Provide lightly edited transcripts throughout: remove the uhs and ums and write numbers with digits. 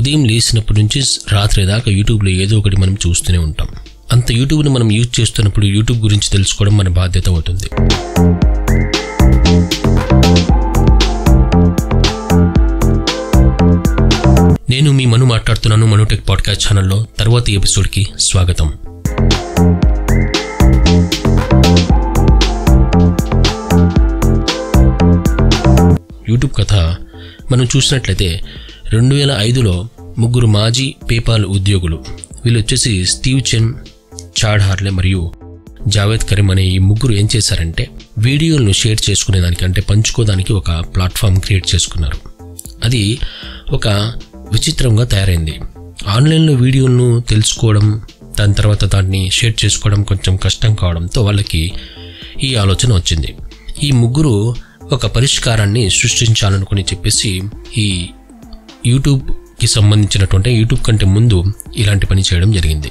ఉదయం లేచినప్పటి నుంచి రాత్రి దాకా యూట్యూబ్లో ఏదో ఒకటి మనం చూస్తూనే ఉంటాం. అంత యూట్యూబ్ని మనం యూజ్ చేస్తున్నప్పుడు యూట్యూబ్ గురించి తెలుసుకోవడం మన బాధ్యత అవుతుంది. నేను మీ మను మాట్లాడుతున్నాను. మనుటెక్ పాడ్కాస్ట్ ఛానల్లో తర్వాతి ఎపిసోడ్కి స్వాగతం. యూట్యూబ్ కథ మనం చూసినట్లయితే 2005లో ముగ్గురు మాజీ పేపాల్ ఉద్యోగులు, వీళ్ళు వచ్చేసి స్టీవ్ చెన్, చాడ్ హార్లే మరియు జావేద్ కరీం అనే ఈ ముగ్గురు ఏం చేశారంటే వీడియోలను షేర్ చేసుకునేదానికి అంటే పంచుకోవడానికి ఒక ప్లాట్ఫామ్ క్రియేట్ చేసుకున్నారు. అది ఒక విచిత్రంగా తయారైంది. ఆన్లైన్లో వీడియోలను తెలుసుకోవడం, దాని తర్వాత దాన్ని షేర్ చేసుకోవడం కొంచెం కష్టం కావడంతో వాళ్ళకి ఈ ఆలోచన వచ్చింది. ఈ ముగ్గురు ఒక పరిష్కారాన్ని సృష్టించాలనుకుని చెప్పేసి ఈ యూట్యూబ్కి సంబంధించినటువంటి యూట్యూబ్ కంటే ముందు ఇలాంటి పని చేయడం జరిగింది.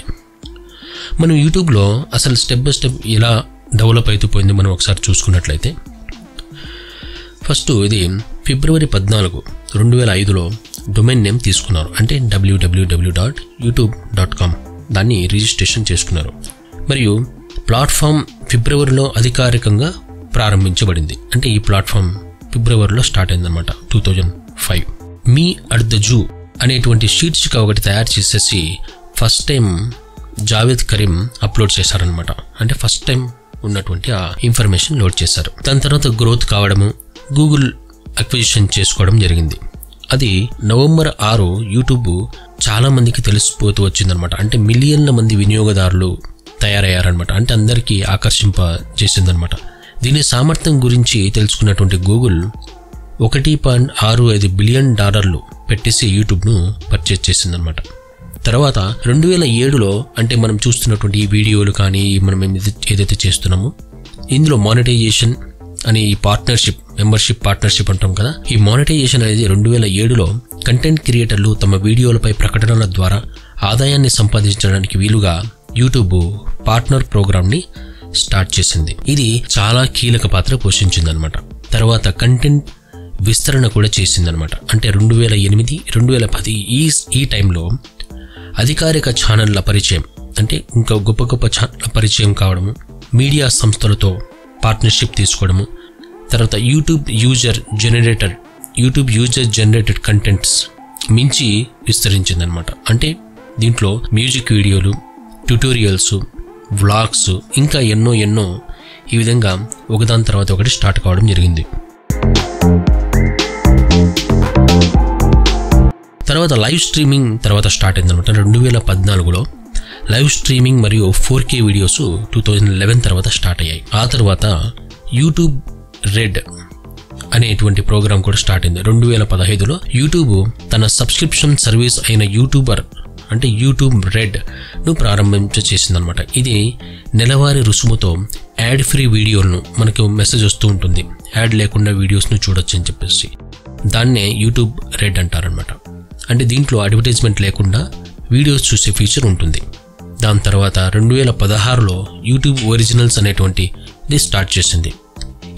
మనం యూట్యూబ్లో అసలు స్టెప్ బై స్టెప్ ఎలా డెవలప్ అయిపోయింది మనం ఒకసారి చూసుకున్నట్లయితే, ఫస్ట్ ఇది ఫిబ్రవరి 14, 2005లో డొమైన్ నేమ్ తీసుకున్నారు. అంటే www.youtube.com దాన్ని రిజిస్ట్రేషన్ చేసుకున్నారు. మరియు ప్లాట్ఫామ్ ఫిబ్రవరిలో అధికారికంగా ప్రారంభించబడింది. అంటే ఈ ప్లాట్ఫామ్ ఫిబ్రవరిలో స్టార్ట్ అయిందనమాట 2005. మీ అట్ ద జూ అనేటువంటి షీట్స్గా ఒకటి తయారు చేసేసి first time Javed Karim upload చేశారనమాట. అంటే ఫస్ట్ టైం ఉన్నటువంటి ఆ ఇన్ఫర్మేషన్ లోడ్ చేశారు. దాని తర్వాత గ్రోత్ కావడము, గూగుల్ అక్విజిషన్ చేసుకోవడం జరిగింది. అది నవంబర్ 6 యూట్యూబ్ చాలా మందికి తెలిసిపోతూ వచ్చిందనమాట. అంటే మిలియన్ల మంది వినియోగదారులు తయారయ్యారనమాట. అంటే అందరికీ ఆకర్షింపజేసిందనమాట. దీని సామర్థ్యం గురించి తెలుసుకున్నటువంటి గూగుల్ $1.65 బిలియన్ పెట్టేసి యూట్యూబ్ను పర్చేజ్ చేసిందనమాట. తర్వాత 2007లో అంటే మనం చూస్తున్నటువంటి ఈ వీడియోలు కానీ మనం ఏదైతే చేస్తున్నామో ఇందులో మానిటైజేషన్ అనే ఈ పార్ట్నర్షిప్, మెంబర్షిప్ పార్ట్నర్షిప్ అంటాం కదా, ఈ మానిటైజేషన్ అనేది 2007లో కంటెంట్ క్రియేటర్లు తమ వీడియోలపై ప్రకటనల ద్వారా ఆదాయాన్ని సంపాదించడానికి వీలుగా యూట్యూబ్ పార్ట్నర్ ప్రోగ్రామ్ని స్టార్ట్ చేసింది. ఇది చాలా కీలక పాత్ర పోషించిందనమాట. తర్వాత కంటెంట్ విస్తరణ కూడా చేసిందనమాట. అంటే 2008, 2010 ఈ టైంలో అధికారిక ఛానళ్ల పరిచయం, అంటే ఇంకా గొప్ప గొప్ప ఛానళ్ల పరిచయం కావడము, మీడియా సంస్థలతో పార్ట్నర్షిప్ తీసుకోవడము, తర్వాత యూట్యూబ్ యూజర్ జనరేటెడ్ కంటెంట్స్ మించి విస్తరించిందనమాట. అంటే దీంట్లో మ్యూజిక్ వీడియోలు, ట్యుటోరియల్స్, వ్లాగ్స్ ఇంకా ఎన్నో ఈ విధంగా ఒకదాని తర్వాత ఒకటి స్టార్ట్ కావడం జరిగింది. తర్వాత లైవ్ స్ట్రీమింగ్ తర్వాత స్టార్ట్ అయిందనమాట. 2014లో లైవ్ స్ట్రీమింగ్ మరియు 4K వీడియోస్ 2011 తర్వాత స్టార్ట్ అయ్యాయి. ఆ తర్వాత యూట్యూబ్ రెడ్ అనేటువంటి ప్రోగ్రామ్ కూడా స్టార్ట్ అయింది. 2015లో యూట్యూబ్ తన సబ్స్క్రిప్షన్ సర్వీస్ అయిన యూట్యూబ్ రెడ్ను ప్రారంభించేసిందనమాట. ఇది నెలవారీ రుసుముతో యాడ్ ఫ్రీ వీడియోలను, మనకు మెసేజ్ వస్తూ ఉంటుంది యాడ్ లేకుండా వీడియోస్ను చూడొచ్చు అని చెప్పేసి, దాన్నే యూట్యూబ్ రెడ్ అంటారనమాట. అంటే దీంట్లో అడ్వర్టైజ్మెంట్ లేకుండా వీడియోస్ చూసే ఫీచర్ ఉంటుంది. దాని తర్వాత 2016లో యూట్యూబ్ ఒరిజినల్స్ అనేటువంటిది స్టార్ట్ చేసింది.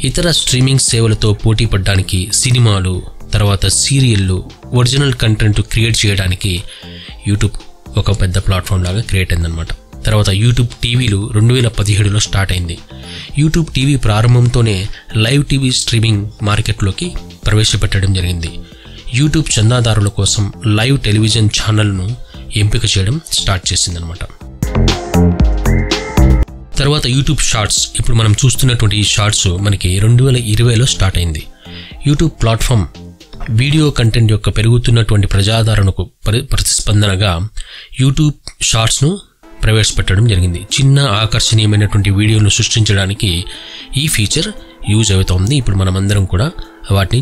ఇతర స్ట్రీమింగ్ సేవలతో పోటీ పడడానికి సినిమాలు, తర్వాత సీరియళ్ళు, ఒరిజినల్ కంటెంట్ క్రియేట్ చేయడానికి యూట్యూబ్ ఒక పెద్ద ప్లాట్ఫామ్ లాగా క్రియేట్ అయిందనమాట. తర్వాత యూట్యూబ్ టీవీలు 2017లో స్టార్ట్ అయింది. యూట్యూబ్ టీవీ ప్రారంభంతోనే లైవ్ టీవీ స్ట్రీమింగ్ మార్కెట్లోకి ప్రవేశపెట్టడం జరిగింది. యూట్యూబ్ చందాదారుల కోసం లైవ్ టెలివిజన్ ఛానల్ను ఎంపిక చేయడం స్టార్ట్ చేసిందనమాట. తర్వాత యూట్యూబ్ షార్ట్స్, ఇప్పుడు మనం చూస్తున్నటువంటి ఈ షార్ట్స్ మనకి 2020లో స్టార్ట్ అయింది. యూట్యూబ్ ప్లాట్ఫామ్ వీడియో కంటెంట్ యొక్క పెరుగుతున్నటువంటి ప్రజాదరణకు ప్రతిస్పందనగా యూట్యూబ్ షార్ట్స్ను ప్రవేశపెట్టడం జరిగింది. చిన్న ఆకర్షణీయమైనటువంటి వీడియోను సృష్టించడానికి ఈ ఫీచర్ యూజ్ అవుతోంది. ఇప్పుడు మనమందరం కూడా వాటిని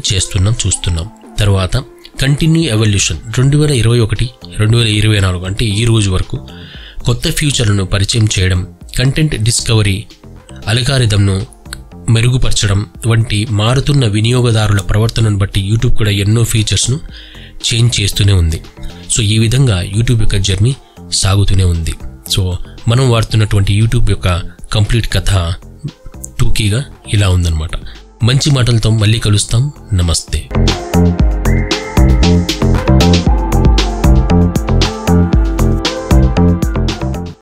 చూస్తున్నాం. తర్వాత కంటిన్యూ ఎవల్యూషన్ 2021, 2024 అంటే ఈ రోజు వరకు కొత్త ఫీచర్లను పరిచయం చేయడం, కంటెంట్ డిస్కవరీ అల్గారిథంను మెరుగుపరచడం వంటి మారుతున్న వినియోగదారుల ప్రవర్తనను బట్టి యూట్యూబ్ కూడా ఎన్నో ఫీచర్స్ను చేంజ్ చేస్తూనే ఉంది. సో ఈ విధంగా యూట్యూబ్ యొక్క జర్నీ సాగుతూనే ఉంది. సో మనం వాడుతున్నటువంటి యూట్యూబ్ యొక్క కంప్లీట్ కథ టూకీగా ఇలా ఉందన్నమాట. మంచి మాటలతో మళ్ళీ కలుస్తాం. నమస్తే.